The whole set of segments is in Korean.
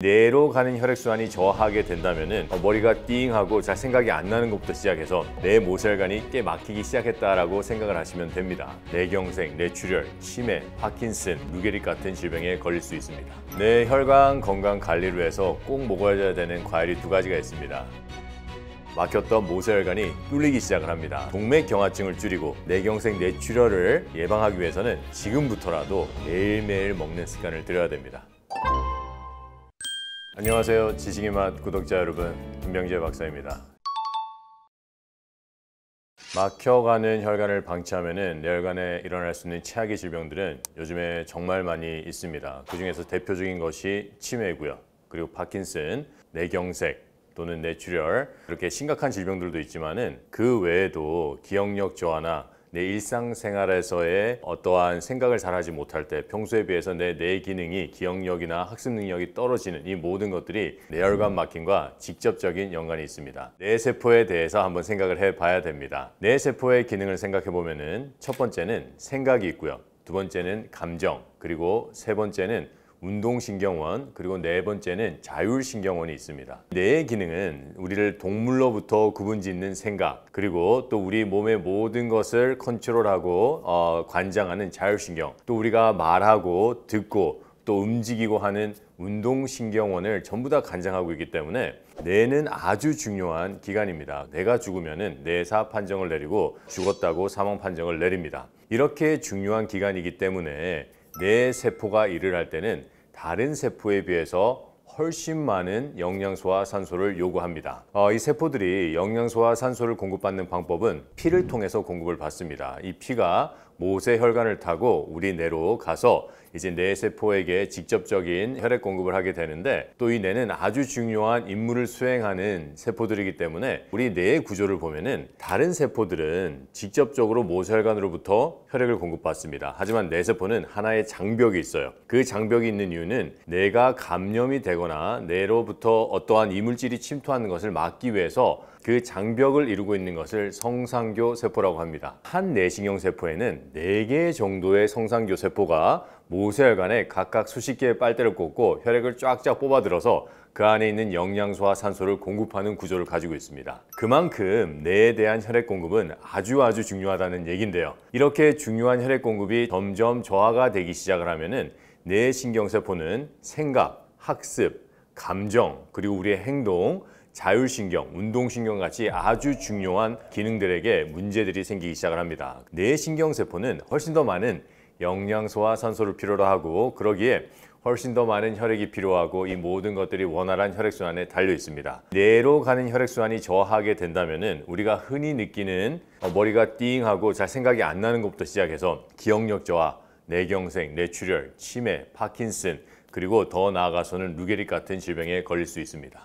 뇌로 가는 혈액순환이 저하게 된다면은 머리가 띵하고 잘 생각이 안 나는 것부터 시작해서 뇌 모세혈관이 꽤 막히기 시작했다라고 생각을 하시면 됩니다. 뇌경색, 뇌출혈, 치매, 파킨슨, 루게릭 같은 질병에 걸릴 수 있습니다. 뇌 혈관 건강 관리를 위해서 꼭 먹어야 되는 과일이 두 가지가 있습니다. 막혔던 모세혈관이 뚫리기 시작을 합니다. 동맥경화증을 줄이고 뇌경색, 뇌출혈을 예방하기 위해서는 지금부터라도 매일매일 먹는 습관을 들여야 됩니다. 안녕하세요. 지식의 맛 구독자 여러분, 김병재 박사입니다. 막혀가는 혈관을 방치하면 뇌혈관에 일어날 수 있는 최악의 질병들은 요즘에 정말 많이 있습니다. 그 중에서 대표적인 것이 치매고요. 그리고 파킨슨, 뇌경색 또는 뇌출혈, 이렇게 심각한 질병들도 있지만은 그 외에도 기억력 저하나 내 일상생활에서의 어떠한 생각을 잘하지 못할 때 평소에 비해서 내 뇌 기능이 기억력이나 학습 능력이 떨어지는 이 모든 것들이 뇌혈관 막힘과 직접적인 연관이 있습니다. 뇌세포에 대해서 한번 생각을 해봐야 됩니다. 뇌세포의 기능을 생각해 보면은 첫 번째는 생각이 있고요. 두 번째는 감정, 그리고 세 번째는 운동신경원, 그리고 네 번째는 자율신경원이 있습니다. 뇌의 기능은 우리를 동물로부터 구분짓는 생각, 그리고 또 우리 몸의 모든 것을 컨트롤하고 관장하는 자율신경, 또 우리가 말하고 듣고 또 움직이고 하는 운동신경원을 전부 다 관장하고 있기 때문에 뇌는 아주 중요한 기관입니다. 뇌가 죽으면 뇌사 판정을 내리고 죽었다고 사망 판정을 내립니다. 이렇게 중요한 기관이기 때문에 뇌 세포가 일을 할 때는 다른 세포에 비해서 훨씬 많은 영양소와 산소를 요구합니다. 이 세포들이 영양소와 산소를 공급받는 방법은 피를 통해서 공급을 받습니다. 이 피가 모세혈관을 타고 우리 뇌로 가서 이제 뇌 세포에게 직접적인 혈액 공급을 하게 되는데, 또 이 뇌는 아주 중요한 임무를 수행하는 세포들이기 때문에 우리 뇌의 구조를 보면은 다른 세포들은 직접적으로 모세혈관으로부터 혈액을 공급받습니다. 하지만 뇌 세포는 하나의 장벽이 있어요. 그 장벽이 있는 이유는 뇌가 감염이 되거나 뇌로부터 어떠한 이물질이 침투하는 것을 막기 위해서 그 장벽을 이루고 있는 것을 성상교 세포라고 합니다. 한 뇌신경 세포에는 4개 정도의 성상교 세포가 모세혈관에 각각 수십 개의 빨대를 꽂고 혈액을 쫙쫙 뽑아들어서 그 안에 있는 영양소와 산소를 공급하는 구조를 가지고 있습니다. 그만큼 뇌에 대한 혈액 공급은 아주 중요하다는 얘긴데요. 이렇게 중요한 혈액 공급이 점점 저하가 되기 시작을 하면은 뇌신경세포는 생각, 학습, 감정, 그리고 우리의 행동, 자율신경, 운동신경 같이 아주 중요한 기능들에게 문제들이 생기기 시작을 합니다. 뇌신경세포는 훨씬 더 많은 영양소와 산소를 필요로 하고, 그러기에 훨씬 더 많은 혈액이 필요하고, 이 모든 것들이 원활한 혈액순환에 달려 있습니다. 뇌로 가는 혈액순환이 저하게 된다면은 우리가 흔히 느끼는 머리가 띵하고 잘 생각이 안 나는 것부터 시작해서 기억력 저하, 뇌경색, 뇌출혈, 치매, 파킨슨, 그리고 더 나아가서는 루게릭 같은 질병에 걸릴 수 있습니다.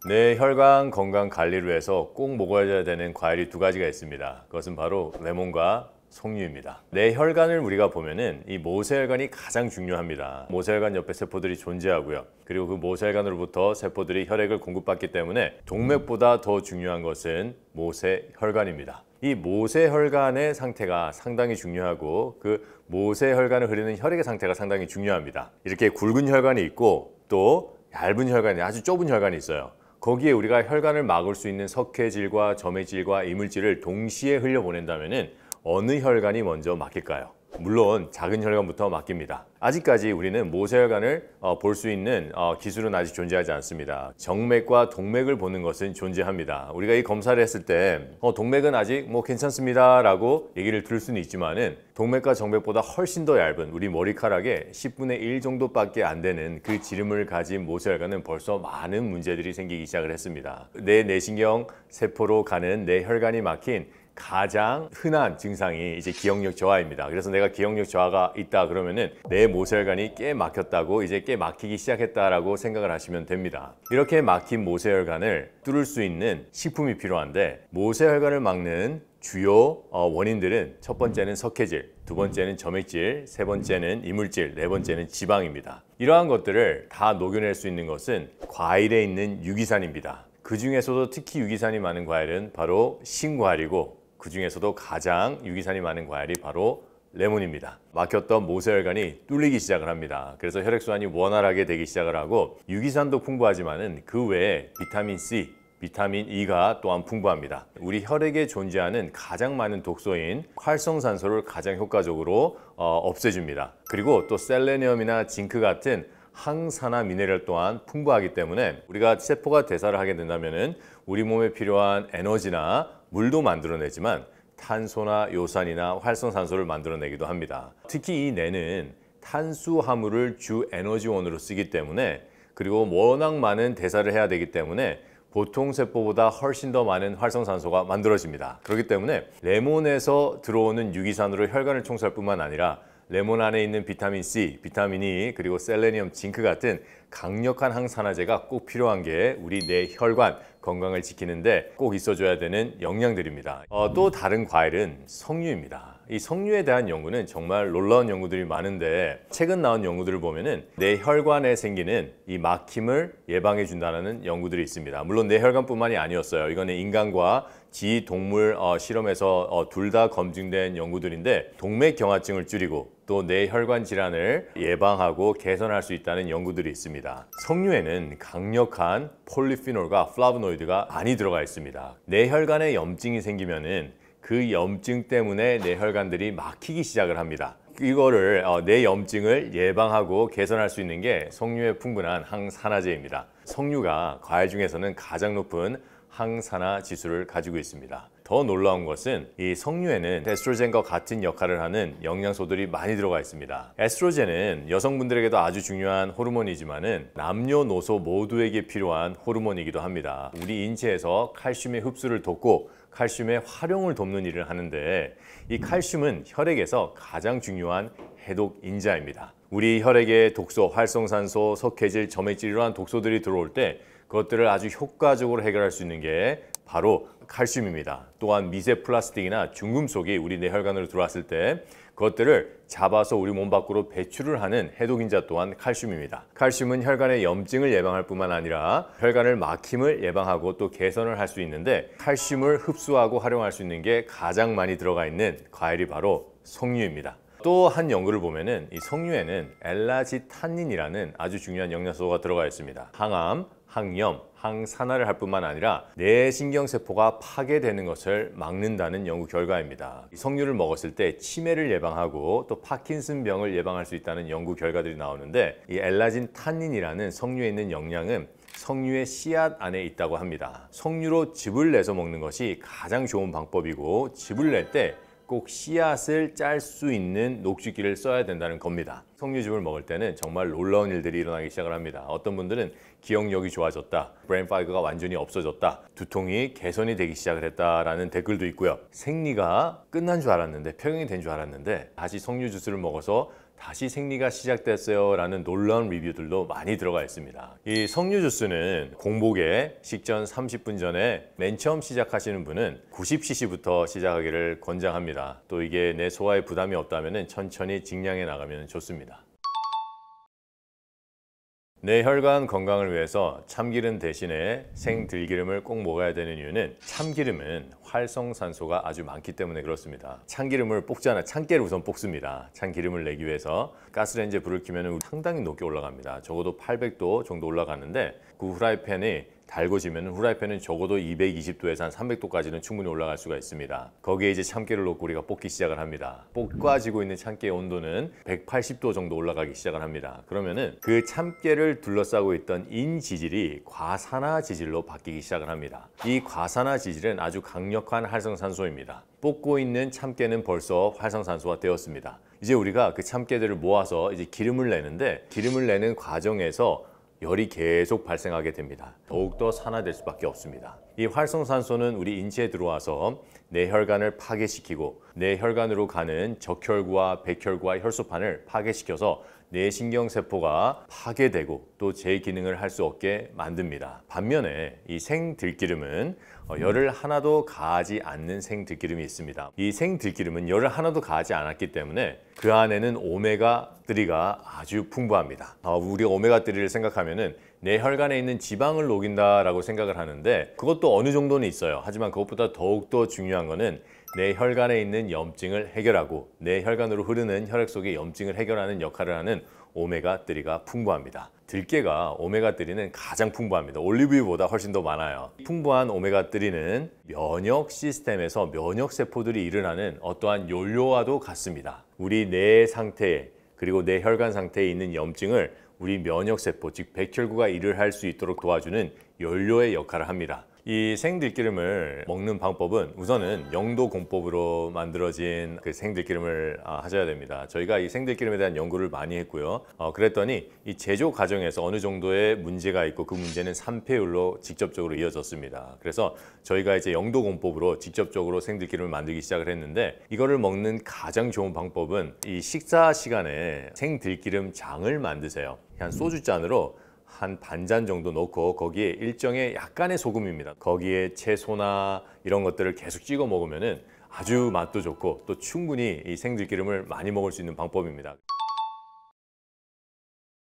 뇌혈관 건강 관리를 위해서 꼭 먹어야 되는 과일이 두 가지가 있습니다. 그것은 바로 레몬과 석류입니다. 뇌혈관을 우리가 보면은 이 모세혈관이 가장 중요합니다. 모세혈관 옆에 세포들이 존재하고요. 그리고 그 모세혈관으로부터 세포들이 혈액을 공급받기 때문에 동맥보다 더 중요한 것은 모세혈관입니다. 이 모세혈관의 상태가 상당히 중요하고, 그 모세혈관을 흐르는 혈액의 상태가 상당히 중요합니다. 이렇게 굵은 혈관이 있고 또 얇은 혈관이, 아주 좁은 혈관이 있어요. 거기에 우리가 혈관을 막을 수 있는 석회질과 점액질과 이물질을 동시에 흘려보낸다면 어느 혈관이 먼저 막힐까요? 물론 작은 혈관부터 막힙니다. 아직까지 우리는 모세혈관을 볼 수 있는 기술은 아직 존재하지 않습니다. 정맥과 동맥을 보는 것은 존재합니다. 우리가 이 검사를 했을 때 동맥은 아직 괜찮습니다 라고 얘기를 들을 수는 있지만은 동맥과 정맥보다 훨씬 더 얇은 우리 머리카락의 10분의 1 정도밖에 안 되는 그 지름을 가진 모세혈관은 벌써 많은 문제들이 생기기 시작을 했습니다. 내 뇌신경 세포로 가는 내 혈관이 막힌 가장 흔한 증상이 이제 기억력 저하입니다. 그래서 내가 기억력 저하가 있다 그러면은 내 모세혈관이 꽤 막혔다고, 이제 꽤 막히기 시작했다라고 생각을 하시면 됩니다. 이렇게 막힌 모세혈관을 뚫을 수 있는 식품이 필요한데, 모세혈관을 막는 주요 원인들은 첫 번째는 석회질, 두 번째는 점액질, 세 번째는 이물질, 네 번째는 지방입니다. 이러한 것들을 다 녹여낼 수 있는 것은 과일에 있는 유기산입니다. 그 중에서도 특히 유기산이 많은 과일은 바로 신과일이고, 그 중에서도 가장 유기산이 많은 과일이 바로 레몬입니다. 막혔던 모세혈관이 뚫리기 시작을 합니다. 그래서 혈액순환이 원활하게 되기 시작을 하고 유기산도 풍부하지만은 그 외에 비타민 C, 비타민 E가 또한 풍부합니다. 우리 혈액에 존재하는 가장 많은 독소인 활성산소를 가장 효과적으로 없애줍니다. 그리고 또 셀레니엄이나 징크 같은 항산화 미네랄 또한 풍부하기 때문에 우리가 세포가 대사를 하게 된다면은 우리 몸에 필요한 에너지나 물도 만들어내지만 탄소나 요산이나 활성산소를 만들어내기도 합니다. 특히 이 뇌는 탄수화물을 주 에너지원으로 쓰기 때문에 그리고 워낙 많은 대사를 해야 되기 때문에 보통 세포보다 훨씬 더 많은 활성산소가 만들어집니다. 그렇기 때문에 레몬에서 들어오는 유기산으로 혈관을 청소할 뿐만 아니라 레몬 안에 있는 비타민 C, 비타민 E, 그리고 셀레니엄, 징크 같은 강력한 항산화제가 꼭 필요한 게 우리 뇌 혈관 건강을 지키는데 꼭 있어줘야 되는 영양들입니다. 또 다른 과일은 석류입니다. 이 석류에 대한 연구는 정말 놀라운 연구들이 많은데 최근 나온 연구들을 보면은 뇌 혈관에 생기는 이 막힘을 예방해 준다는 연구들이 있습니다. 물론 뇌 혈관뿐만이 아니었어요. 이거는 인간과 지 동물 실험에서 둘 다 검증된 연구들인데 동맥경화증을 줄이고 또 뇌혈관 질환을 예방하고 개선할 수 있다는 연구들이 있습니다. 석류에는 강력한 폴리피놀과 플라보노이드가 많이 들어가 있습니다. 뇌혈관에 염증이 생기면은 그 염증 때문에 뇌혈관들이 막히기 시작을 합니다. 이거를 뇌 염증을 예방하고 개선할 수 있는 게 석류에 풍부한 항산화제입니다. 석류가 과일 중에서는 가장 높은 항산화 지수를 가지고 있습니다. 더 놀라운 것은 이 석류에는 에스트로겐과 같은 역할을 하는 영양소들이 많이 들어가 있습니다. 에스트로겐은 여성분들에게도 아주 중요한 호르몬이지만은 남녀노소 모두에게 필요한 호르몬이기도 합니다. 우리 인체에서 칼슘의 흡수를 돕고 칼슘의 활용을 돕는 일을 하는데 이 칼슘은 혈액에서 가장 중요한 해독 인자입니다. 우리 혈액에 독소, 활성산소, 석회질, 점액질 이러한 독소들이 들어올 때 그것들을 아주 효과적으로 해결할 수 있는 게 바로 칼슘입니다. 또한 미세 플라스틱이나 중금속이 우리 뇌혈관으로 들어왔을 때 그것들을 잡아서 우리 몸 밖으로 배출을 하는 해독인자 또한 칼슘입니다. 칼슘은 혈관의 염증을 예방할 뿐만 아니라 혈관을 막힘을 예방하고 또 개선을 할 수 있는데 칼슘을 흡수하고 활용할 수 있는 게 가장 많이 들어가 있는 과일이 바로 석류입니다. 또 한 연구를 보면은 이 석류에는 엘라지탄닌이라는 아주 중요한 영양소가 들어가 있습니다. 항암, 항염, 항산화를 할 뿐만 아니라 뇌신경세포가 파괴되는 것을 막는다는 연구 결과입니다. 석류를 먹었을 때 치매를 예방하고 또 파킨슨병을 예방할 수 있다는 연구 결과들이 나오는데 이 엘라진 탄닌이라는 석류에 있는 영양은 석류의 씨앗 안에 있다고 합니다. 석류로 즙을 내서 먹는 것이 가장 좋은 방법이고 즙을 낼 때 꼭 씨앗을 짤 수 있는 녹즙기를 써야 된다는 겁니다. 석류즙을 먹을 때는 정말 놀라운 일들이 일어나기 시작을 합니다. 어떤 분들은 기억력이 좋아졌다, 브레인 파그가 완전히 없어졌다, 두통이 개선이 되기 시작을 했다라는 댓글도 있고요. 생리가 끝난 줄 알았는데, 평형이 된 줄 알았는데 다시 석류 주스를 먹어서 다시 생리가 시작됐어요 라는 놀라운 리뷰들도 많이 들어가 있습니다. 이 석류 주스는 공복에 식전 30분 전에 맨 처음 시작하시는 분은 90cc부터 시작하기를 권장합니다. 또 이게 내 소화에 부담이 없다면 천천히 증량해 나가면 좋습니다. 뇌혈관 건강을 위해서 참기름 대신에 생들기름을 꼭 먹어야 되는 이유는 참기름은 활성산소가 아주 많기 때문에 그렇습니다. 참기름을 볶잖아요. 참깨를 우선 볶습니다. 참기름을 내기 위해서 가스레인지에 불을 켜면 상당히 높게 올라갑니다. 적어도 800도 정도 올라가는데 그 후라이팬이 달궈지면 후라이팬은 적어도 220도에서 한 300도까지는 충분히 올라갈 수가 있습니다. 거기에 이제 참깨를 넣고 우리가 볶기 시작을 합니다. 볶아지고 있는 참깨의 온도는 180도 정도 올라가기 시작을 합니다. 그러면은 그 참깨를 둘러싸고 있던 인지질이 과산화 지질로 바뀌기 시작을 합니다. 이 과산화 지질은 아주 강력한 활성산소입니다. 볶고 있는 참깨는 벌써 활성산소가 되었습니다. 이제 우리가 그 참깨들을 모아서 이제 기름을 내는데 기름을 내는 과정에서 열이 계속 발생하게 됩니다. 더욱더 산화될 수밖에 없습니다. 이 활성산소는 우리 인체에 들어와서 뇌혈관을 파괴시키고 뇌혈관으로 가는 적혈구와 백혈구와 혈소판을 파괴시켜서 뇌신경세포가 파괴되고 또 재기능을 할 수 없게 만듭니다. 반면에 이 생들기름은 열을 하나도 가하지 않는 생들기름이 있습니다. 이 생들기름은 열을 하나도 가하지 않았기 때문에 그 안에는 오메가3가 아주 풍부합니다. 우리가 오메가3를 생각하면은 뇌혈관에 있는 지방을 녹인다라고 생각을 하는데 그것도 어느 정도는 있어요. 하지만 그것보다 더욱더 중요한 거는 내 혈관에 있는 염증을 해결하고 내 혈관으로 흐르는 혈액 속의 염증을 해결하는 역할을 하는 오메가3가 풍부합니다. 들깨가 오메가3는 가장 풍부합니다. 올리브유보다 훨씬 더 많아요. 풍부한 오메가3는 면역 시스템에서 면역 세포들이 일어나는 어떠한 연료와도 같습니다. 우리 뇌 상태에 그리고 내 혈관 상태에 있는 염증을 우리 면역세포, 즉 백혈구가 일을 할 수 있도록 도와주는 연료의 역할을 합니다. 이 생들기름을 먹는 방법은 우선은 영도 공법으로 만들어진 그 생들기름을 하셔야 됩니다. 저희가 이 생들기름에 대한 연구를 많이 했고요. 그랬더니 이 제조 과정에서 어느 정도의 문제가 있고 그 문제는 산패율로 직접적으로 이어졌습니다. 그래서 저희가 이제 영도 공법으로 직접적으로 생들기름을 만들기 시작을 했는데 이거를 먹는 가장 좋은 방법은 이 식사 시간에 생들기름 장을 만드세요. 한 소주잔으로 한 반잔 정도 넣고 거기에 일정의 약간의 소금입니다. 거기에 채소나 이런 것들을 계속 찍어 먹으면은 아주 맛도 좋고 또 충분히 이 생들기름을 많이 먹을 수 있는 방법입니다.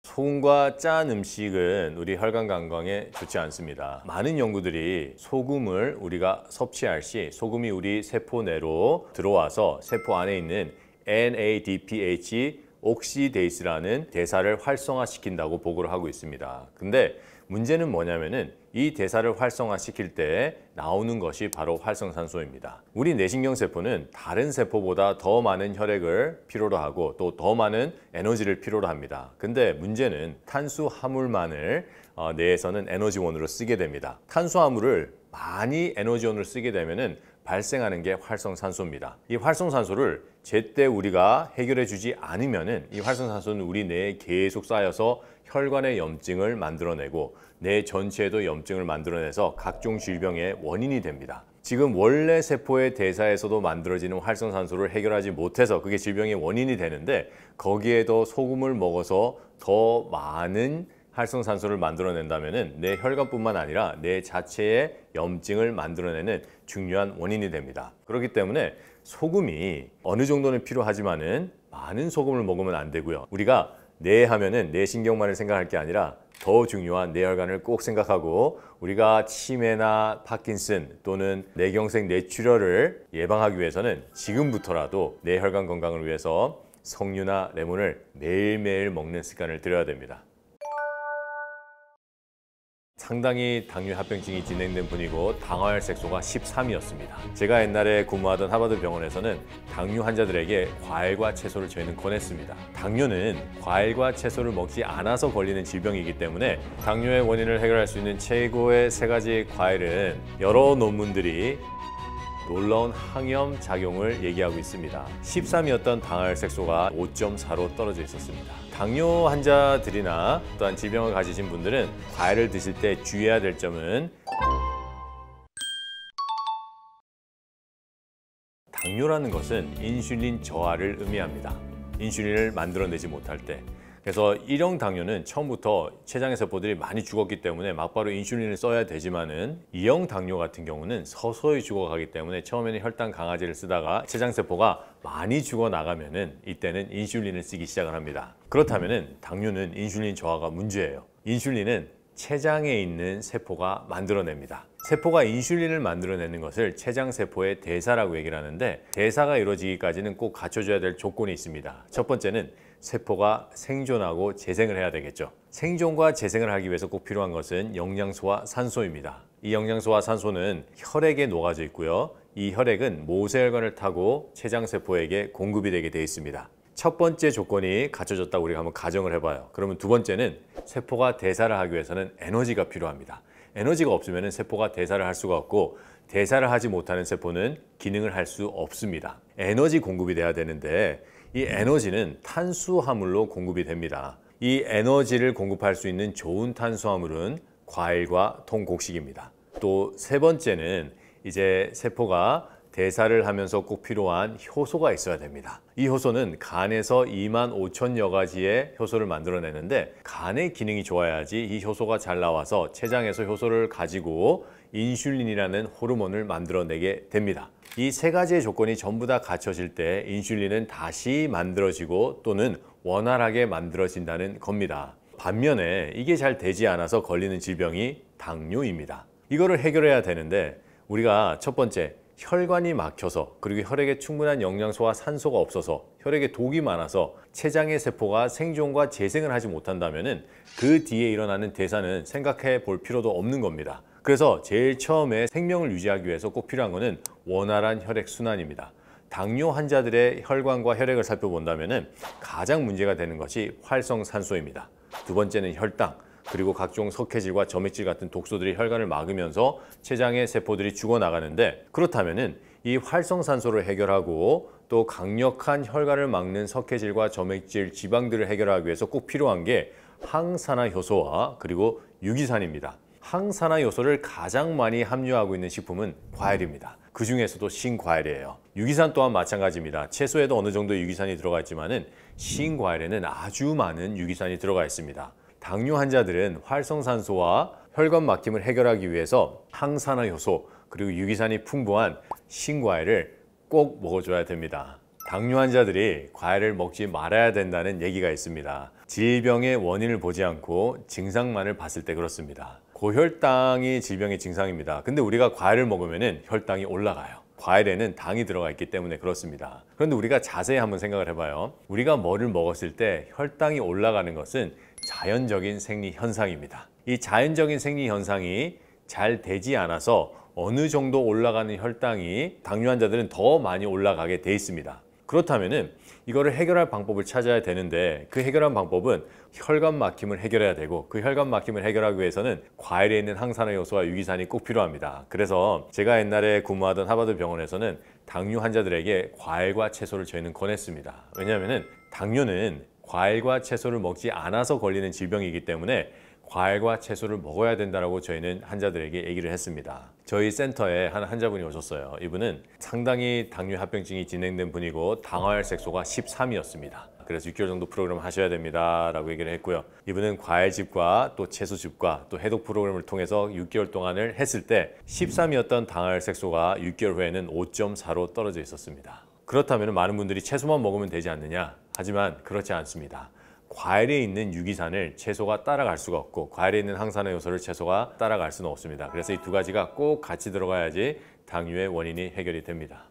소금과 짠 음식은 우리 혈관 건강에 좋지 않습니다. 많은 연구들이 소금을 우리가 섭취할 시 소금이 우리 세포 내로 들어와서 세포 안에 있는 NADPH 옥시데이스라는 대사를 활성화시킨다고 보고를 하고 있습니다. 근데 문제는 뭐냐면은 이 대사를 활성화시킬 때 나오는 것이 바로 활성산소입니다. 우리 뇌신경세포는 다른 세포보다 더 많은 혈액을 필요로 하고 또 더 많은 에너지를 필요로 합니다. 근데 문제는 탄수화물만을 뇌에서는 에너지원으로 쓰게 됩니다. 탄수화물을 많이 에너지원으로 쓰게 되면은 발생하는 게 활성산소입니다. 이 활성산소를 제때 우리가 해결해 주지 않으면은 이 활성산소는 우리 뇌에 계속 쌓여서 혈관의 염증을 만들어내고 뇌 전체에도 염증을 만들어내서 각종 질병의 원인이 됩니다. 지금 원래 세포의 대사에서도 만들어지는 활성산소를 해결하지 못해서 그게 질병의 원인이 되는데 거기에도 소금을 먹어서 더 많은 활성산소를 만들어낸다면 내 혈관뿐만 아니라 내 자체의 염증을 만들어내는 중요한 원인이 됩니다. 그렇기 때문에 소금이 어느 정도는 필요하지만은 많은 소금을 먹으면 안 되고요. 우리가 뇌 하면은 뇌 신경만을 생각할 게 아니라 더 중요한 뇌혈관을 꼭 생각하고 우리가 치매나 파킨슨 또는 뇌경색 뇌출혈을 예방하기 위해서는 지금부터라도 뇌혈관 건강을 위해서 석류나 레몬을 매일매일 먹는 습관을 들여야 됩니다. 상당히 당뇨 합병증이 진행된 분이고 당화혈색소가 13이었습니다. 제가 옛날에 근무하던 하버드 병원에서는 당뇨 환자들에게 과일과 채소를 저희는 권했습니다. 당뇨는 과일과 채소를 먹지 않아서 걸리는 질병이기 때문에 당뇨의 원인을 해결할 수 있는 최고의 3가지 과일은 여러 논문들이 놀라운 항염 작용을 얘기하고 있습니다. 13이었던 당화혈색소가 5.4로 떨어져 있었습니다. 당뇨 환자들이나 또한 질병을 가지신 분들은 과일을 드실 때 주의해야 될 점은 당뇨라는 것은 인슐린 저하를 의미합니다. 인슐린을 만들어내지 못할 때. 그래서 1형 당뇨는 처음부터 췌장의 세포들이 많이 죽었기 때문에 막바로 인슐린을 써야 되지만은 2형 당뇨 같은 경우는 서서히 죽어가기 때문에 처음에는 혈당 강화제를 쓰다가 췌장 세포가 많이 죽어나가면은 이때는 인슐린을 쓰기 시작을 합니다. 그렇다면은 당뇨는 인슐린 저하가 문제예요. 인슐린은 췌장에 있는 세포가 만들어냅니다. 세포가 인슐린을 만들어내는 것을 췌장세포의 대사라고 얘기를 하는데 대사가 이루어지기까지는 꼭 갖춰줘야 될 조건이 있습니다. 첫 번째는 세포가 생존하고 재생을 해야 되겠죠. 생존과 재생을 하기 위해서 꼭 필요한 것은 영양소와 산소입니다. 이 영양소와 산소는 혈액에 녹아져 있고요. 이 혈액은 모세혈관을 타고 췌장세포에게 공급이 되게 되어 있습니다. 첫 번째 조건이 갖춰졌다고 우리가 한번 가정을 해봐요. 그러면 두 번째는 세포가 대사를 하기 위해서는 에너지가 필요합니다. 에너지가 없으면 세포가 대사를 할 수가 없고 대사를 하지 못하는 세포는 기능을 할 수 없습니다. 에너지 공급이 돼야 되는데 이 에너지는 탄수화물로 공급이 됩니다. 이 에너지를 공급할 수 있는 좋은 탄수화물은 과일과 통곡식입니다. 또 세 번째는 이제 세포가 대사를 하면서 꼭 필요한 효소가 있어야 됩니다. 이 효소는 간에서 25,000여 가지의 효소를 만들어내는데 간의 기능이 좋아야지 이 효소가 잘 나와서 췌장에서 효소를 가지고 인슐린이라는 호르몬을 만들어내게 됩니다. 이 3가지의 조건이 전부 다 갖춰질 때 인슐린은 다시 만들어지고 또는 원활하게 만들어진다는 겁니다. 반면에 이게 잘 되지 않아서 걸리는 질병이 당뇨입니다. 이거를 해결해야 되는데 우리가 첫 번째 혈관이 막혀서 그리고 혈액에 충분한 영양소와 산소가 없어서 혈액에 독이 많아서 췌장의 세포가 생존과 재생을 하지 못한다면 그 뒤에 일어나는 대사는 생각해 볼 필요도 없는 겁니다. 그래서 제일 처음에 생명을 유지하기 위해서 꼭 필요한 것은 원활한 혈액순환입니다. 당뇨 환자들의 혈관과 혈액을 살펴본다면 가장 문제가 되는 것이 활성산소입니다. 두 번째는 혈당, 그리고 각종 석회질과 점액질 같은 독소들이 혈관을 막으면서 췌장의 세포들이 죽어나가는데, 그렇다면 이 활성산소를 해결하고 또 강력한 혈관을 막는 석회질과 점액질, 지방들을 해결하기 위해서 꼭 필요한 게 항산화 효소와 그리고 유기산입니다. 항산화 요소를 가장 많이 함유하고 있는 식품은 과일입니다. 그 중에서도 신과일이에요. 유기산 또한 마찬가지입니다. 채소에도 어느 정도 유기산이 들어가 있지만은 신과일에는 아주 많은 유기산이 들어가 있습니다. 당뇨 환자들은 활성산소와 혈관 막힘을 해결하기 위해서 항산화 효소 그리고 유기산이 풍부한 신과일을 꼭 먹어줘야 됩니다. 당뇨 환자들이 과일을 먹지 말아야 된다는 얘기가 있습니다. 질병의 원인을 보지 않고 증상만을 봤을 때 그렇습니다. 고혈당이 질병의 증상입니다. 근데 우리가 과일을 먹으면 혈당이 올라가요. 과일에는 당이 들어가 있기 때문에 그렇습니다. 그런데 우리가 자세히 한번 생각을 해봐요. 우리가 뭐를 먹었을 때 혈당이 올라가는 것은 자연적인 생리 현상입니다. 이 자연적인 생리 현상이 잘 되지 않아서 어느 정도 올라가는 혈당이 당뇨 환자들은 더 많이 올라가게 돼 있습니다. 그렇다면은 이거를 해결할 방법을 찾아야 되는데, 그 해결한 방법은 혈관 막힘을 해결해야 되고, 그 혈관 막힘을 해결하기 위해서는 과일에 있는 항산화 요소와 유기산이 꼭 필요합니다. 그래서 제가 옛날에 근무하던 하버드 병원에서는 당뇨 환자들에게 과일과 채소를 저희는 권했습니다. 왜냐하면 당뇨는 과일과 채소를 먹지 않아서 걸리는 질병이기 때문에 과일과 채소를 먹어야 된다고 저희는 환자들에게 얘기를 했습니다. 저희 센터에 한 환자분이 오셨어요. 이분은 상당히 당뇨 합병증이 진행된 분이고 당화혈색소가 13이었습니다. 그래서 6개월 정도 프로그램을 하셔야 됩니다 라고 얘기를 했고요. 이분은 과일즙과 또 채소즙과 또 해독 프로그램을 통해서 6개월 동안을 했을 때 13이었던 당화혈색소가 6개월 후에는 5.4로 떨어져 있었습니다. 그렇다면 많은 분들이 채소만 먹으면 되지 않느냐? 하지만 그렇지 않습니다. 과일에 있는 유기산을 채소가 따라갈 수가 없고, 과일에 있는 항산화 요소를 채소가 따라갈 수는 없습니다. 그래서 이 두 가지가 꼭 같이 들어가야지 당뇨의 원인이 해결이 됩니다.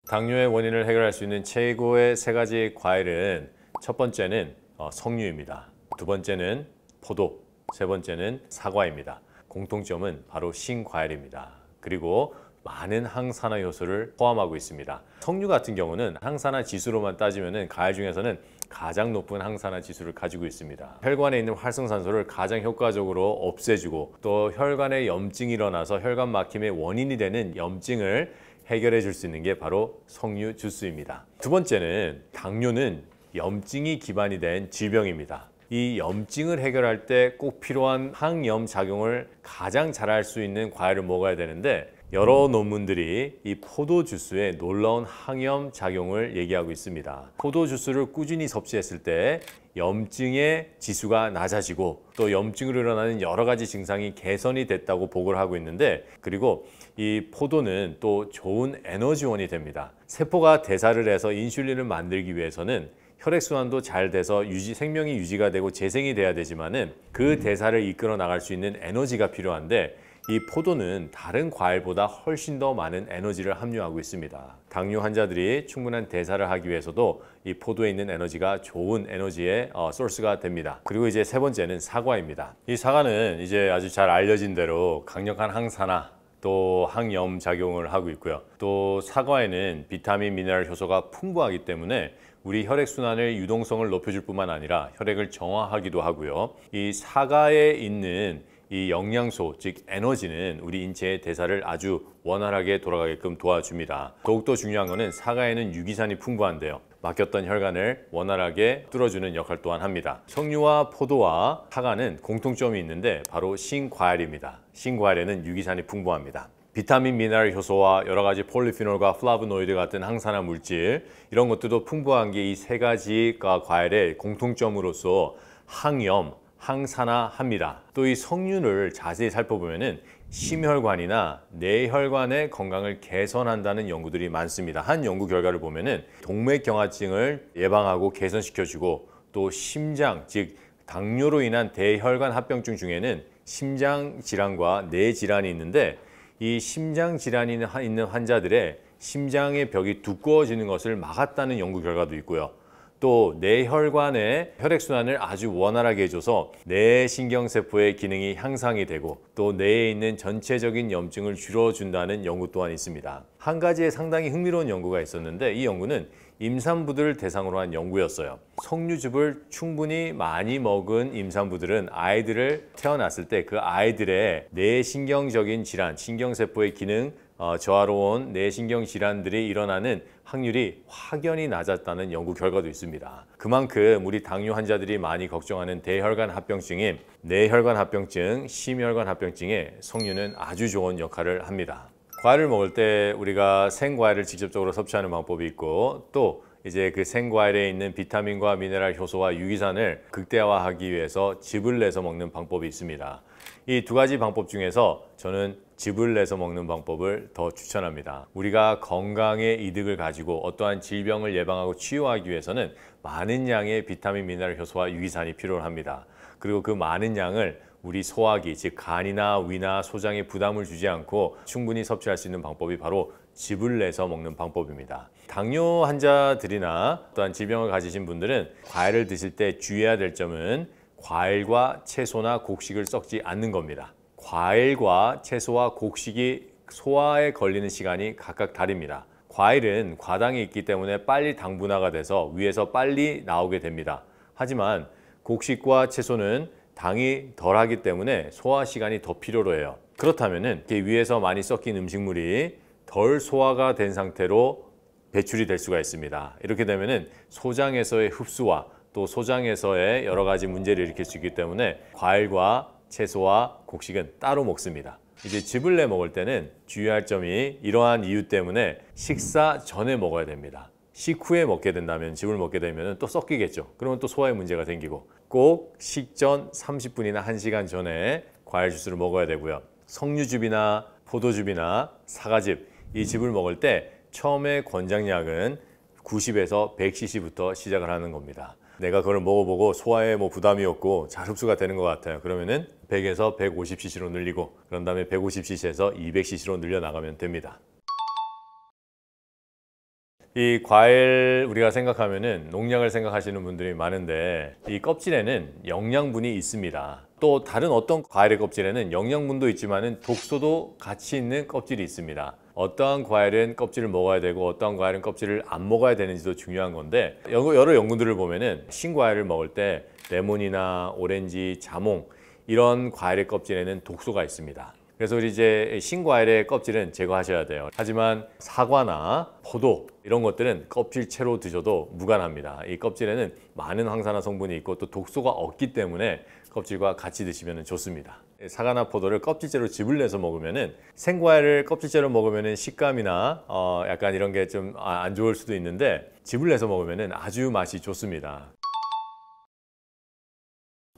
당뇨의 원인을 해결할 수 있는 최고의 세 가지 과일은, 첫 번째는 석류입니다. 두 번째는 포도, 세 번째는 사과입니다. 공통점은 바로 신과일입니다. 그리고 많은 항산화 요소를 포함하고 있습니다. 석류 같은 경우는 항산화 지수로만 따지면 과일 중에서는 가장 높은 항산화 지수를 가지고 있습니다. 혈관에 있는 활성산소를 가장 효과적으로 없애주고, 또 혈관에 염증이 일어나서 혈관 막힘의 원인이 되는 염증을 해결해 줄 수 있는 게 바로 석류 주스입니다. 두 번째는, 당뇨는 염증이 기반이 된 질병입니다. 이 염증을 해결할 때 꼭 필요한 항염 작용을 가장 잘할 수 있는 과일을 먹어야 되는데, 여러 논문들이 이 포도 주스의 놀라운 항염 작용을 얘기하고 있습니다. 포도 주스를 꾸준히 섭취했을 때 염증의 지수가 낮아지고, 또 염증으로 일어나는 여러 가지 증상이 개선이 됐다고 보고를 하고 있는데, 그리고 이 포도는 또 좋은 에너지원이 됩니다. 세포가 대사를 해서 인슐린을 만들기 위해서는 혈액순환도 잘 돼서 생명이 유지가 되고 재생이 돼야 되지만은 그 대사를 이끌어 나갈 수 있는 에너지가 필요한데, 이 포도는 다른 과일보다 훨씬 더 많은 에너지를 함유하고 있습니다. 당뇨 환자들이 충분한 대사를 하기 위해서도 이 포도에 있는 에너지가 좋은 에너지의 소스가 됩니다. 그리고 이제 세 번째는 사과입니다. 이 사과는 이제 아주 잘 알려진 대로 강력한 항산화, 또 항염 작용을 하고 있고요. 또 사과에는 비타민, 미네랄 효소가 풍부하기 때문에 우리 혈액순환의 유동성을 높여줄 뿐만 아니라 혈액을 정화하기도 하고요. 이 사과에 있는 이 영양소, 즉 에너지는 우리 인체의 대사를 아주 원활하게 돌아가게끔 도와줍니다. 더욱더 중요한 것은 사과에는 유기산이 풍부한데요. 막혔던 혈관을 원활하게 뚫어주는 역할 또한 합니다. 석류와 포도와 사과는 공통점이 있는데 바로 신과일입니다. 신과일에는 유기산이 풍부합니다. 비타민, 미네랄 효소와 여러 가지 폴리피놀과 플라보노이드 같은 항산화 물질, 이런 것들도 풍부한 게 이 세 가지가 과일의 공통점으로서 항염, 항산화합니다. 또 이 석류를 자세히 살펴보면은 심혈관이나 뇌혈관의 건강을 개선한다는 연구들이 많습니다. 한 연구 결과를 보면은 동맥경화증을 예방하고 개선시켜주고, 또 심장, 즉 당뇨로 인한 대혈관 합병증 중에는 심장 질환과 뇌 질환이 있는데, 이 심장 질환이 있는 환자들의 심장의 벽이 두꺼워지는 것을 막았다는 연구 결과도 있고요. 또 뇌혈관의 혈액순환을 아주 원활하게 해줘서 뇌신경세포의 기능이 향상이 되고 또 뇌에 있는 전체적인 염증을 줄여준다는 연구 또한 있습니다. 한 가지의 상당히 흥미로운 연구가 있었는데 이 연구는 임산부들을 대상으로 한 연구였어요. 석류즙을 충분히 많이 먹은 임산부들은 아이들을 태어났을 때 그 아이들의 뇌신경적인 질환, 신경세포의 기능 저하로운 뇌신경 질환들이 일어나는 확률이 확연히 낮았다는 연구 결과도 있습니다. 그만큼 우리 당뇨 환자들이 많이 걱정하는 대혈관 합병증인 뇌혈관 합병증, 심혈관 합병증에 석류는 아주 좋은 역할을 합니다. 과일을 먹을 때 우리가 생과일을 직접적으로 섭취하는 방법이 있고 또 이제 그 생과일에 있는 비타민과 미네랄 효소와 유기산을 극대화하기 위해서 즙을 내서 먹는 방법이 있습니다. 이 두 가지 방법 중에서 저는 즙을 내서 먹는 방법을 더 추천합니다. 우리가 건강의 이득을 가지고 어떠한 질병을 예방하고 치유하기 위해서는 많은 양의 비타민, 미네랄 효소와 유기산이 필요합니다. 그리고 그 많은 양을 우리 소화기, 즉 간이나 위나 소장에 부담을 주지 않고 충분히 섭취할 수 있는 방법이 바로 즙을 내서 먹는 방법입니다. 당뇨 환자들이나 또한 질병을 가지신 분들은 과일을 드실 때 주의해야 될 점은 과일과 채소나 곡식을 썩지 않는 겁니다. 과일과 채소와 곡식이 소화에 걸리는 시간이 각각 다릅니다. 과일은 과당이 있기 때문에 빨리 당분화가 돼서 위에서 빨리 나오게 됩니다. 하지만 곡식과 채소는 당이 덜하기 때문에 소화 시간이 더 필요로 해요. 그렇다면 위에서 많이 썩긴 음식물이 덜 소화가 된 상태로 배출이 될 수가 있습니다. 이렇게 되면 소장에서의 흡수와 또 소장에서의 여러 가지 문제를 일으킬 수 있기 때문에 과일과 채소와 곡식은 따로 먹습니다. 이제 즙을 내 먹을 때는 주의할 점이 이러한 이유 때문에 식사 전에 먹어야 됩니다. 식후에 먹게 된다면 즙을 먹게 되면 또 썩기겠죠. 그러면 또 소화에 문제가 생기고 꼭 식전 30분이나 1시간 전에 과일 주스를 먹어야 되고요. 석류즙이나 포도즙이나 사과즙, 이 즙을 먹을 때 처음에 권장량은 90에서 100cc부터 시작을 하는 겁니다. 내가 그걸 먹어보고 소화에 부담이 없고 잘 흡수가 되는 것 같아요. 그러면은 100에서 150cc로 늘리고 그런 다음에 150cc에서 200cc로 늘려나가면 됩니다. 이 과일 우리가 생각하면은 농약을 생각하시는 분들이 많은데 이 껍질에는 영양분이 있습니다. 또 다른 어떤 과일의 껍질에는 영양분도 있지만은 독소도 같이 있는 껍질이 있습니다. 어떠한 과일은 껍질을 먹어야 되고 어떠한 과일은 껍질을 안 먹어야 되는지도 중요한 건데 여러 연구들을 보면은 신과일을 먹을 때 레몬이나 오렌지, 자몽 이런 과일의 껍질에는 독소가 있습니다. 그래서 우리 이제 신과일의 껍질은 제거하셔야 돼요. 하지만 사과나 포도 이런 것들은 껍질채로 드셔도 무관합니다. 이 껍질에는 많은 항산화 성분이 있고 또 독소가 없기 때문에 껍질과 같이 드시면 좋습니다. 사과나 포도를 껍질째로 즙을 내서 먹으면은 생과일을 껍질째로 먹으면은 식감이나 약간 이런 게 좀 안 좋을 수도 있는데 즙을 내서 먹으면은 아주 맛이 좋습니다.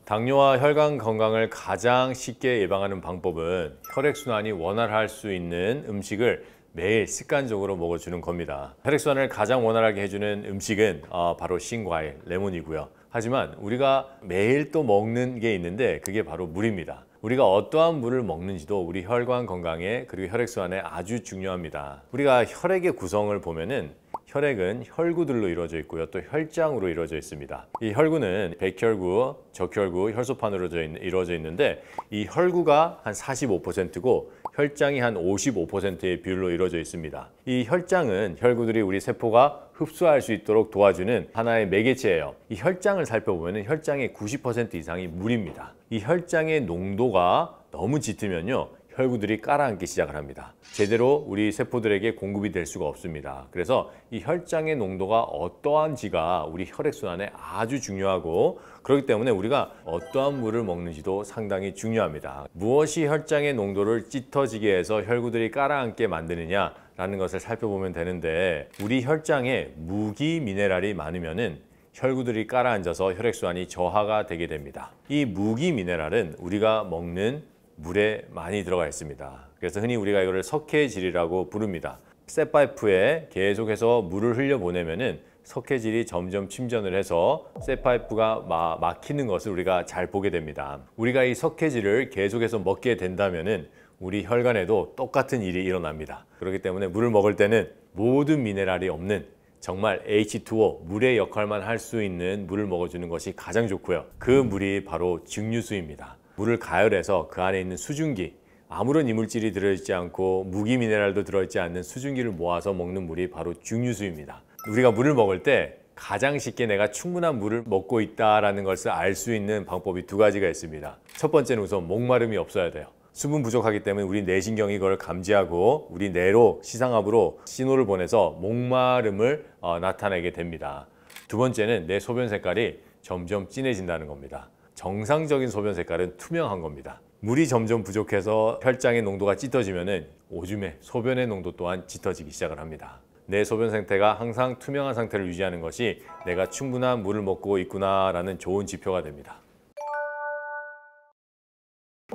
당뇨와 혈관 건강을 가장 쉽게 예방하는 방법은 혈액순환이 원활할 수 있는 음식을 매일 습관적으로 먹어주는 겁니다. 혈액순환을 가장 원활하게 해주는 음식은 바로 신과일, 레몬이고요. 하지만 우리가 매일 또 먹는 게 있는데 그게 바로 물입니다. 우리가 어떠한 물을 먹는지도 우리 혈관 건강에 그리고 혈액순환에 아주 중요합니다. 우리가 혈액의 구성을 보면은 혈액은 혈구들로 이루어져 있고요. 또 혈장으로 이루어져 있습니다. 이 혈구는 백혈구, 적혈구, 혈소판으로 이루어져 있는데 이 혈구가 한 45%고 혈장이 한 55%의 비율로 이루어져 있습니다. 이 혈장은 혈구들이 우리 세포가 흡수할 수 있도록 도와주는 하나의 매개체예요. 이 혈장을 살펴보면 혈장의 90% 이상이 물입니다. 이 혈장의 농도가 너무 짙으면요. 혈구들이 깔아앉기 시작을 합니다. 제대로 우리 세포들에게 공급이 될 수가 없습니다. 그래서 이 혈장의 농도가 어떠한지가 우리 혈액순환에 아주 중요하고 그렇기 때문에 우리가 어떠한 물을 먹는지도 상당히 중요합니다. 무엇이 혈장의 농도를 짙어지게 해서 혈구들이 깔아앉게 만드느냐 라는 것을 살펴보면 되는데 우리 혈장에 무기 미네랄이 많으면은 혈구들이 깔아앉아서 혈액순환이 저하가 되게 됩니다. 이 무기 미네랄은 우리가 먹는 물에 많이 들어가 있습니다. 그래서 흔히 우리가 이거를 석회질이라고 부릅니다. 쇠파이프에 계속해서 물을 흘려보내면은 석회질이 점점 침전을 해서 쇠파이프가 막히는 것을 우리가 잘 보게 됩니다. 우리가 이 석회질을 계속해서 먹게 된다면은 우리 혈관에도 똑같은 일이 일어납니다. 그렇기 때문에 물을 먹을 때는 모든 미네랄이 없는 정말 H2O, 물의 역할만 할 수 있는 물을 먹어주는 것이 가장 좋고요. 그 물이 바로 증류수입니다. 물을 가열해서 그 안에 있는 수증기, 아무런 이물질이 들어있지 않고 무기 미네랄도 들어있지 않는 수증기를 모아서 먹는 물이 바로 증류수입니다. 우리가 물을 먹을 때 가장 쉽게 내가 충분한 물을 먹고 있다는 것을 알 수 있는 방법이 두 가지가 있습니다. 첫 번째는 우선 목마름이 없어야 돼요. 수분 부족하기 때문에 우리 뇌신경이 이걸 감지하고 우리 뇌로 시상압으로 신호를 보내서 목마름을 나타내게 됩니다. 두 번째는 내 소변 색깔이 점점 진해진다는 겁니다. 정상적인 소변 색깔은 투명한 겁니다. 물이 점점 부족해서 혈장의 농도가 짙어지면 오줌의 소변의 농도 또한 짙어지기 시작을 합니다. 내 소변 상태가 항상 투명한 상태를 유지하는 것이 내가 충분한 물을 먹고 있구나라는 좋은 지표가 됩니다.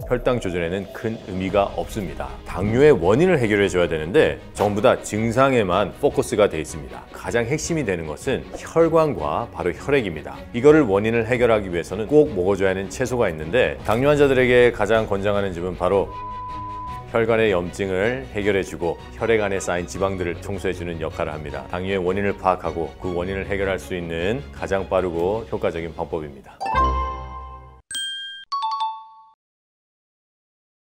혈당 조절에는 큰 의미가 없습니다. 당뇨의 원인을 해결해 줘야 되는데 전부 다 증상에만 포커스가 되어 있습니다. 가장 핵심이 되는 것은 혈관과 바로 혈액입니다. 이거를 원인을 해결하기 위해서는 꼭 먹어줘야 하는 채소가 있는데 당뇨 환자들에게 가장 권장하는 집은 바로 혈관의 염증을 해결해주고 혈액 안에 쌓인 지방들을 청소해주는 역할을 합니다. 당뇨의 원인을 파악하고 그 원인을 해결할 수 있는 가장 빠르고 효과적인 방법입니다.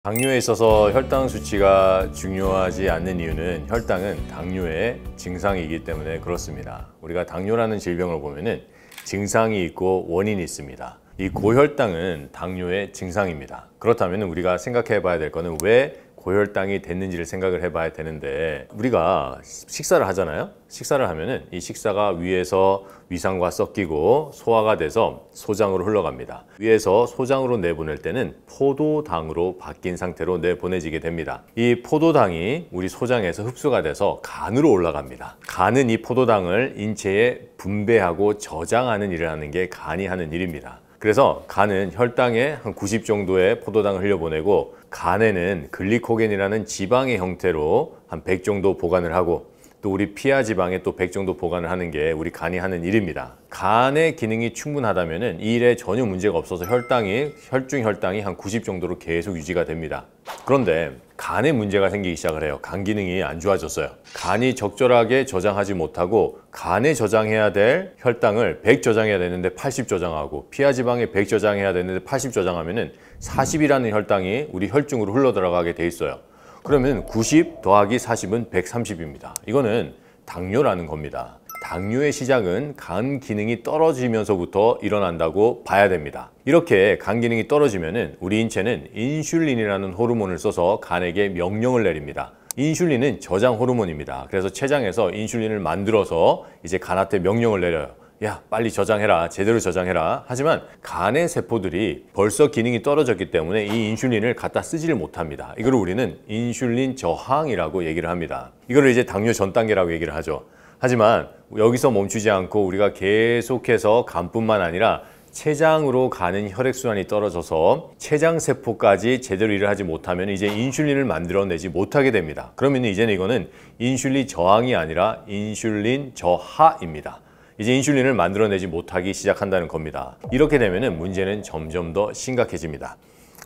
당뇨에 있어서 혈당 수치가 중요하지 않는 이유는 혈당은 당뇨의 증상이기 때문에 그렇습니다. 우리가 당뇨라는 질병을 보면은 증상이 있고 원인이 있습니다. 이 고혈당은 당뇨의 증상입니다. 그렇다면 우리가 생각해 봐야 될 거는 왜 고혈당이 됐는지를 생각을 해봐야 되는데 우리가 식사를 하잖아요. 식사를 하면은 이 식사가 위에서 위산과 섞이고 소화가 돼서 소장으로 흘러갑니다. 위에서 소장으로 내보낼 때는 포도당으로 바뀐 상태로 내보내지게 됩니다. 이 포도당이 우리 소장에서 흡수가 돼서 간으로 올라갑니다. 간은 이 포도당을 인체에 분배하고 저장하는 일을 하는 게 간이 하는 일입니다. 그래서 간은 혈당에 한 90 정도의 포도당을 흘려보내고 간에는 글리코겐이라는 지방의 형태로 한 100 정도 보관을 하고 또 우리 피하 지방에 또 100 정도 보관을 하는 게 우리 간이 하는 일입니다. 간의 기능이 충분하다면 이 일에 전혀 문제가 없어서 혈중 혈당이 한 90 정도로 계속 유지가 됩니다. 그런데 간에 문제가 생기기 시작을 해요. 간 기능이 안 좋아졌어요. 간이 적절하게 저장하지 못하고 간에 저장해야 될 혈당을 100 저장해야 되는데 80 저장하고 피하 지방에 100 저장해야 되는데 80 저장하면은 40이라는 혈당이 우리 혈중으로 흘러 들어가게 돼 있어요. 그러면 90 더하기 40은 130입니다. 이거는 당뇨라는 겁니다. 당뇨의 시작은 간 기능이 떨어지면서부터 일어난다고 봐야 됩니다. 이렇게 간 기능이 떨어지면은 우리 인체는 인슐린이라는 호르몬을 써서 간에게 명령을 내립니다. 인슐린은 저장 호르몬입니다. 그래서 췌장에서 인슐린을 만들어서 이제 간한테 명령을 내려요. 야, 빨리 저장해라, 제대로 저장해라. 하지만 간의 세포들이 벌써 기능이 떨어졌기 때문에 이 인슐린을 갖다 쓰지를 못합니다. 이걸 우리는 인슐린 저항이라고 얘기를 합니다. 이걸 이제 당뇨 전 단계라고 얘기를 하죠. 하지만 여기서 멈추지 않고 우리가 계속해서 간뿐만 아니라 췌장으로 가는 혈액순환이 떨어져서 췌장세포까지 제대로 일을 하지 못하면 이제 인슐린을 만들어내지 못하게 됩니다. 그러면 이제는 이거는 인슐린 저항이 아니라 인슐린 저하입니다. 이제 인슐린을 만들어내지 못하기 시작한다는 겁니다. 이렇게 되면 문제는 점점 더 심각해집니다.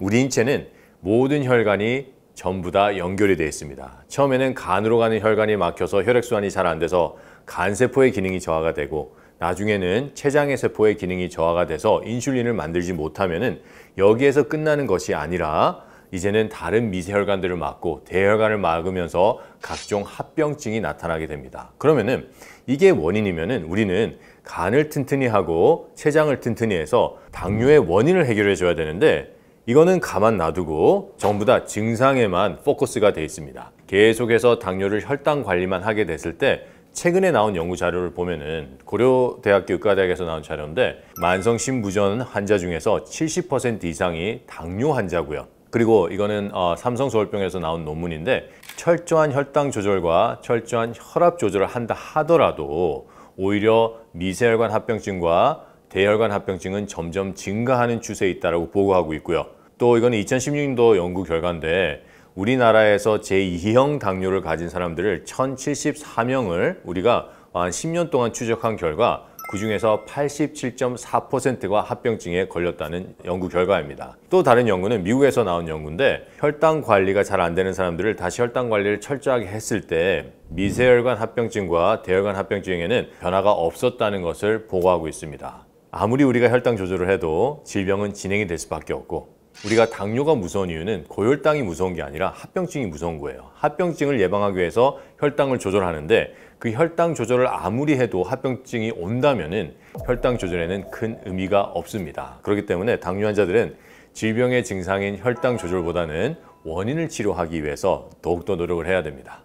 우리 인체는 모든 혈관이 전부 다 연결이 되어 있습니다. 처음에는 간으로 가는 혈관이 막혀서 혈액순환이 잘 안 돼서 간세포의 기능이 저하가 되고 나중에는 췌장의 세포의 기능이 저하가 돼서 인슐린을 만들지 못하면은 여기에서 끝나는 것이 아니라 이제는 다른 미세혈관들을 막고 대혈관을 막으면서 각종 합병증이 나타나게 됩니다. 그러면은 이게 원인이면은 우리는 간을 튼튼히 하고 췌장을 튼튼히 해서 당뇨의 원인을 해결해 줘야 되는데 이거는 가만 놔두고 전부 다 증상에만 포커스가 돼 있습니다. 계속해서 당뇨를 혈당 관리만 하게 됐을 때 최근에 나온 연구 자료를 보면은 고려대학교 의과대학에서 나온 자료인데 만성 심부전 환자 중에서 70% 이상이 당뇨 환자고요. 그리고 이거는 삼성서울병원에서 나온 논문인데 철저한 혈당 조절과 철저한 혈압 조절을 한다 하더라도 오히려 미세혈관 합병증과 대혈관 합병증은 점점 증가하는 추세에 있다고 보고하고 있고요. 또 이거는 2016년도 연구 결과인데 우리나라에서 제2형 당뇨를 가진 사람들을 1074명을 우리가 한 10년 동안 추적한 결과 그 중에서 87.4%가 합병증에 걸렸다는 연구 결과입니다. 또 다른 연구는 미국에서 나온 연구인데 혈당 관리가 잘 안 되는 사람들을 다시 혈당 관리를 철저하게 했을 때 미세혈관 합병증과 대혈관 합병증에는 변화가 없었다는 것을 보고하고 있습니다. 아무리 우리가 혈당 조절을 해도 질병은 진행이 될 수밖에 없고, 우리가 당뇨가 무서운 이유는 고혈당이 무서운 게 아니라 합병증이 무서운 거예요. 합병증을 예방하기 위해서 혈당을 조절하는데 그 혈당 조절을 아무리 해도 합병증이 온다면은 혈당 조절에는 큰 의미가 없습니다. 그렇기 때문에 당뇨 환자들은 질병의 증상인 혈당 조절보다는 원인을 치료하기 위해서 더욱더 노력을 해야 됩니다.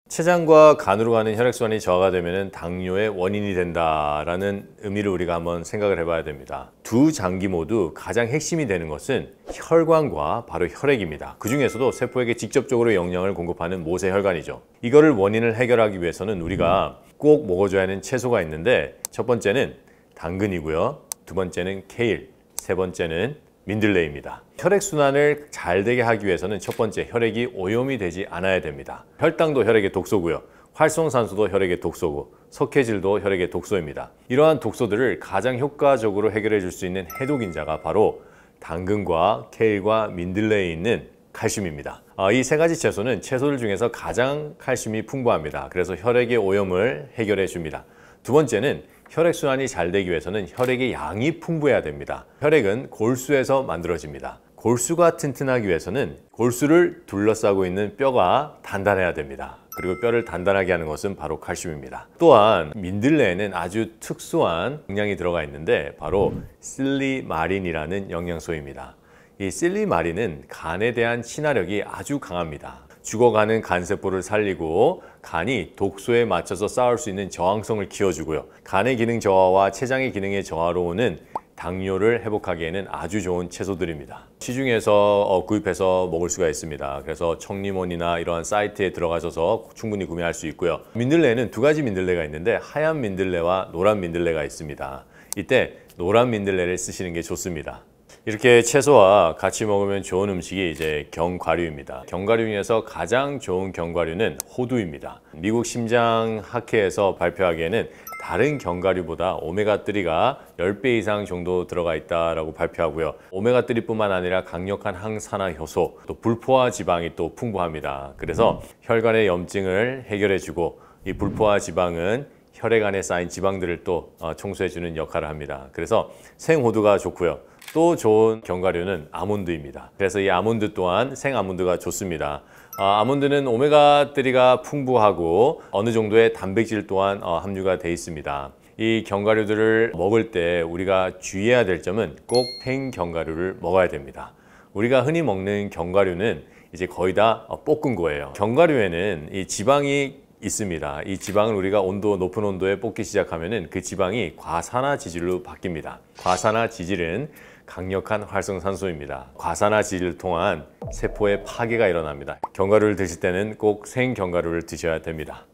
췌장과 간으로 가는 혈액순환이 저하가 되면 당뇨의 원인이 된다라는 의미를 우리가 한번 생각을 해봐야 됩니다. 두 장기 모두 가장 핵심이 되는 것은 혈관과 바로 혈액입니다. 그 중에서도 세포에게 직접적으로 영양을 공급하는 모세혈관이죠. 이거를 원인을 해결하기 위해서는 우리가 꼭 먹어줘야 하는 채소가 있는데, 첫 번째는 당근이고요, 두 번째는 케일, 세 번째는 민들레입니다. 혈액순환을 잘 되게 하기 위해서는 첫 번째, 혈액이 오염이 되지 않아야 됩니다. 혈당도 혈액의 독소고요, 활성산소도 혈액의 독소고, 석회질도 혈액의 독소입니다. 이러한 독소들을 가장 효과적으로 해결해 줄 수 있는 해독인자가 바로 당근과 케일과 민들레에 있는 칼슘입니다. 이 세 가지 채소는 채소들 중에서 가장 칼슘이 풍부합니다. 그래서 혈액의 오염을 해결해 줍니다. 두 번째는 혈액순환이 잘 되기 위해서는 혈액의 양이 풍부해야 됩니다. 혈액은 골수에서 만들어집니다. 골수가 튼튼하기 위해서는 골수를 둘러싸고 있는 뼈가 단단해야 됩니다. 그리고 뼈를 단단하게 하는 것은 바로 칼슘입니다. 또한 민들레에는 아주 특수한 영양이 들어가 있는데 바로 실리마린이라는 영양소입니다. 이 실리마린은 간에 대한 친화력이 아주 강합니다. 죽어가는 간세포를 살리고 간이 독소에 맞춰서 싸울 수 있는 저항성을 키워주고요, 간의 기능 저하와 췌장의 기능의 저하로 오는 당뇨를 회복하기에는 아주 좋은 채소들입니다. 시중에서 구입해서 먹을 수가 있습니다. 그래서 청림원이나 이러한 사이트에 들어가셔서 충분히 구매할 수 있고요. 민들레에는 두 가지 민들레가 있는데 하얀 민들레와 노란 민들레가 있습니다. 이때 노란 민들레를 쓰시는 게 좋습니다. 이렇게 채소와 같이 먹으면 좋은 음식이 이제 견과류입니다. 견과류 중에서 가장 좋은 견과류는 호두입니다. 미국 심장학회에서 발표하기에는 다른 견과류보다 오메가3가 10배 이상 정도 들어가 있다고 발표하고요. 오메가3뿐만 아니라 강력한 항산화 효소, 또 불포화 지방이 또 풍부합니다. 그래서 혈관의 염증을 해결해주고, 이 불포화 지방은 혈액 안에 쌓인 지방들을 또 청소해주는 역할을 합니다. 그래서 생호두가 좋고요. 또 좋은 견과류는 아몬드입니다. 그래서 이 아몬드 또한 생아몬드가 좋습니다. 아몬드는 오메가3가 풍부하고 어느 정도의 단백질 또한 함유가 되어 있습니다. 이 견과류들을 먹을 때 우리가 주의해야 될 점은 꼭 생견과류를 먹어야 됩니다. 우리가 흔히 먹는 견과류는 이제 거의 다 볶은 거예요. 견과류에는 이 지방이 있습니다. 이 지방을 우리가 높은 온도에 볶기 시작하면은 그 지방이 과산화지질로 바뀝니다. 과산화지질은 강력한 활성산소입니다. 과산화지질을 통한 세포의 파괴가 일어납니다. 견과류를 드실 때는 꼭 생견과류를 드셔야 됩니다.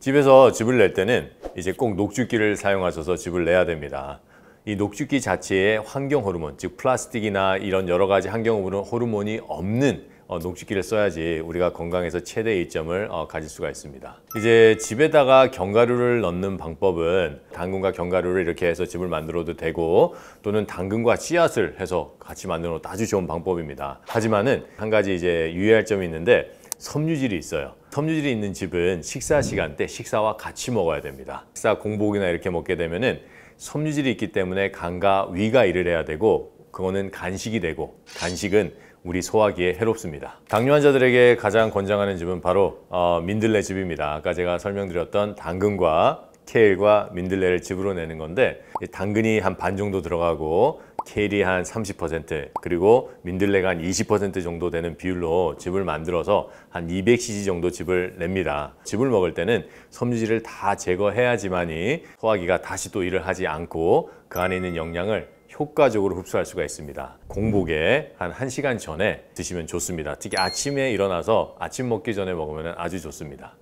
집에서 즙을 낼 때는 이제 꼭 녹즙기를 사용하셔서 즙을 내야 됩니다. 이 녹즙기 자체에 환경 호르몬, 즉 플라스틱이나 이런 여러 가지 환경 호르몬이 없는 녹즙기를 써야지 우리가 건강에서 최대의 이점을 가질 수가 있습니다. 이제 집에다가 견과류를 넣는 방법은 당근과 견과류를 이렇게 해서 즙을 만들어도 되고, 또는 당근과 씨앗을 해서 같이 만드는 것도 아주 좋은 방법입니다. 하지만은 한 가지 이제 유의할 점이 있는데, 섬유질이 있어요. 섬유질이 있는 즙은 식사 시간 때 식사와 같이 먹어야 됩니다. 식사 공복이나 이렇게 먹게 되면은 섬유질이 있기 때문에 간과 위가 일을 해야 되고, 그거는 간식이 되고, 간식은 우리 소화기에 해롭습니다. 당뇨 환자들에게 가장 권장하는 즙은 바로 민들레 즙입니다. 아까 제가 설명드렸던 당근과 케일과 민들레를 즙으로 내는 건데, 당근이 한 반 정도 들어가고 케일이 한 30%, 그리고 민들레가 한 20% 정도 되는 비율로 즙을 만들어서 한 200cc 정도 즙을 냅니다. 즙을 먹을 때는 섬유질을 다 제거해야지만이 소화기가 다시 또 일을 하지 않고 그 안에 있는 영양을 효과적으로 흡수할 수가 있습니다. 공복에 한 1시간 전에 드시면 좋습니다. 특히 아침에 일어나서 아침 먹기 전에 먹으면 아주 좋습니다.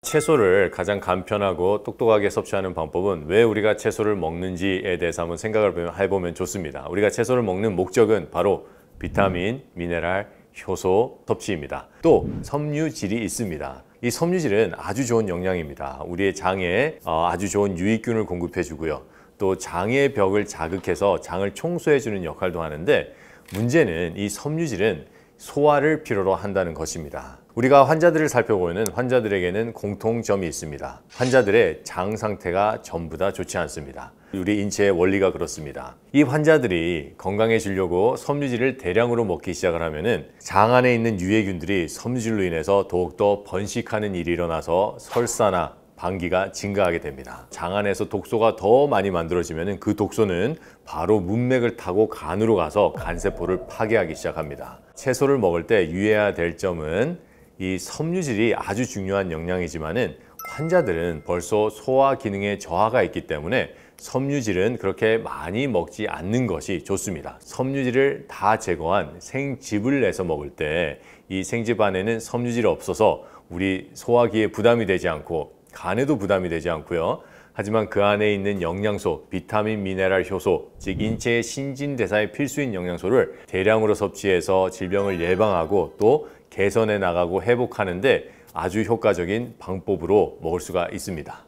채소를 가장 간편하고 똑똑하게 섭취하는 방법은 왜 우리가 채소를 먹는지에 대해서 한번 생각을 해보면 좋습니다. 우리가 채소를 먹는 목적은 바로 비타민, 미네랄, 효소 섭취입니다. 또 섬유질이 있습니다. 이 섬유질은 아주 좋은 영양입니다. 우리의 장에 아주 좋은 유익균을 공급해 주고요. 또 장의 벽을 자극해서 장을 청소해 주는 역할도 하는데, 문제는 이 섬유질은 소화를 필요로 한다는 것입니다. 우리가 환자들을 살펴보면 환자들에게는 공통점이 있습니다. 환자들의 장 상태가 전부 다 좋지 않습니다. 우리 인체의 원리가 그렇습니다. 이 환자들이 건강해지려고 섬유질을 대량으로 먹기 시작을 하면은 장 안에 있는 유해균들이 섬유질로 인해서 더욱더 번식하는 일이 일어나서 설사나 방기가 증가하게 됩니다. 장 안에서 독소가 더 많이 만들어지면 그 독소는 바로 문맥을 타고 간으로 가서 간세포를 파괴하기 시작합니다. 채소를 먹을 때 유의해야 될 점은 이 섬유질이 아주 중요한 영양이지만은 환자들은 벌써 소화 기능에 저하가 있기 때문에 섬유질은 그렇게 많이 먹지 않는 것이 좋습니다. 섬유질을 다 제거한 생즙을 내서 먹을 때 이 생즙 안에는 섬유질이 없어서 우리 소화기에 부담이 되지 않고 간에도 부담이 되지 않고요. 하지만 그 안에 있는 영양소, 비타민, 미네랄, 효소, 즉 인체의 신진대사에 필수인 영양소를 대량으로 섭취해서 질병을 예방하고 또 개선해 나가고 회복하는데 아주 효과적인 방법으로 먹을 수가 있습니다.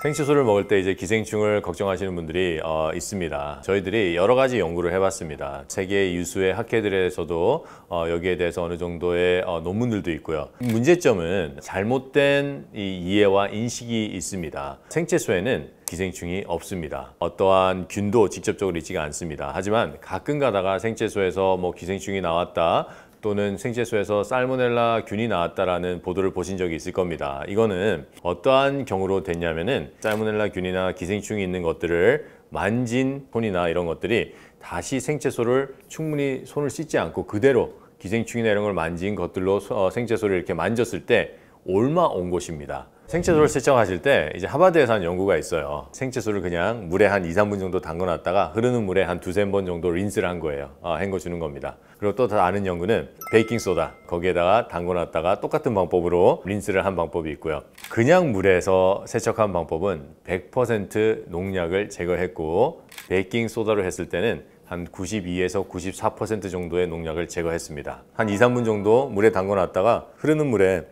생채소를 먹을 때 이제 기생충을 걱정하시는 분들이 있습니다. 저희들이 여러 가지 연구를 해봤습니다. 세계 유수의 학회들에서도 여기에 대해서 어느 정도의 논문들도 있고요. 문제점은 잘못된 이해와 인식이 있습니다. 생채소에는 기생충이 없습니다. 어떠한 균도 직접적으로 있지가 않습니다. 하지만 가끔 가다가 생채소에서 기생충이 나왔다, 또는 생채소에서 살모넬라 균이 나왔다라는 보도를 보신 적이 있을 겁니다. 이거는 어떠한 경우로 됐냐면은 살모넬라 균이나 기생충이 있는 것들을 만진 손이나 이런 것들이 다시 생채소를 충분히 손을 씻지 않고 그대로 기생충이나 이런 걸 만진 것들로 생채소를 이렇게 만졌을 때 옮아온 것입니다. 생채소를 세척하실 때 이제 하버드에서 한 연구가 있어요. 생채소를 그냥 물에 한 2, 3분 정도 담궈놨다가 흐르는 물에 한 2, 3번 정도 린스를 한 거예요. 헹궈주는 겁니다. 그리고 또 아는 연구는 베이킹소다, 거기에다가 담궈놨다가 똑같은 방법으로 린스를 한 방법이 있고요. 그냥 물에서 세척한 방법은 100% 농약을 제거했고, 베이킹소다로 했을 때는 한 92에서 94% 정도의 농약을 제거했습니다. 한 2, 3분 정도 물에 담궈놨다가 흐르는 물에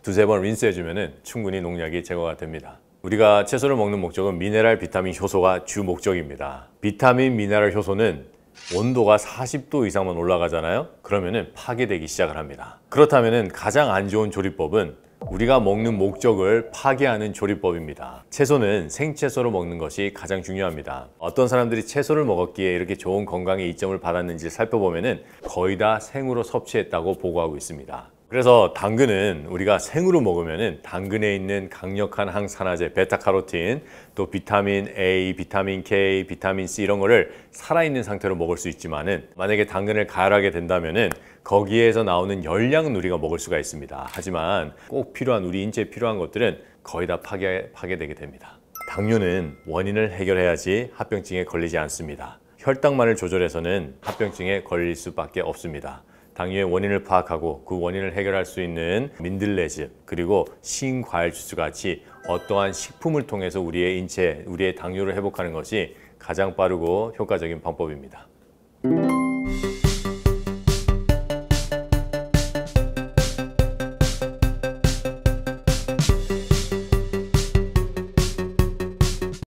2, 3번 린스해주면 충분히 농약이 제거가 됩니다. 우리가 채소를 먹는 목적은 미네랄, 비타민, 효소가 주 목적입니다. 비타민, 미네랄, 효소는 온도가 40도 이상만 올라가잖아요. 그러면 파괴되기 시작을 합니다. 그렇다면 가장 안 좋은 조리법은 우리가 먹는 목적을 파괴하는 조리법입니다. 채소는 생채소로 먹는 것이 가장 중요합니다. 어떤 사람들이 채소를 먹었기에 이렇게 좋은 건강의 이점을 받았는지를 살펴보면 거의 다 생으로 섭취했다고 보고하고 있습니다. 그래서 당근은 우리가 생으로 먹으면 당근에 있는 강력한 항산화제, 베타카로틴, 또 비타민 A, 비타민 K, 비타민 C 이런 거를 살아있는 상태로 먹을 수 있지만은 만약에 당근을 가열하게 된다면은 거기에서 나오는 열량은 우리가 먹을 수가 있습니다. 하지만 꼭 필요한, 우리 인체에 필요한 것들은 거의 다 파괴되게 됩니다. 당뇨는 원인을 해결해야지 합병증에 걸리지 않습니다. 혈당만을 조절해서는 합병증에 걸릴 수밖에 없습니다. 당뇨의 원인을 파악하고 그 원인을 해결할 수 있는 민들레즙, 그리고 신과일 주스 같이 어떠한 식품을 통해서 우리의 인체, 우리의 당뇨를 회복하는 것이 가장 빠르고 효과적인 방법입니다.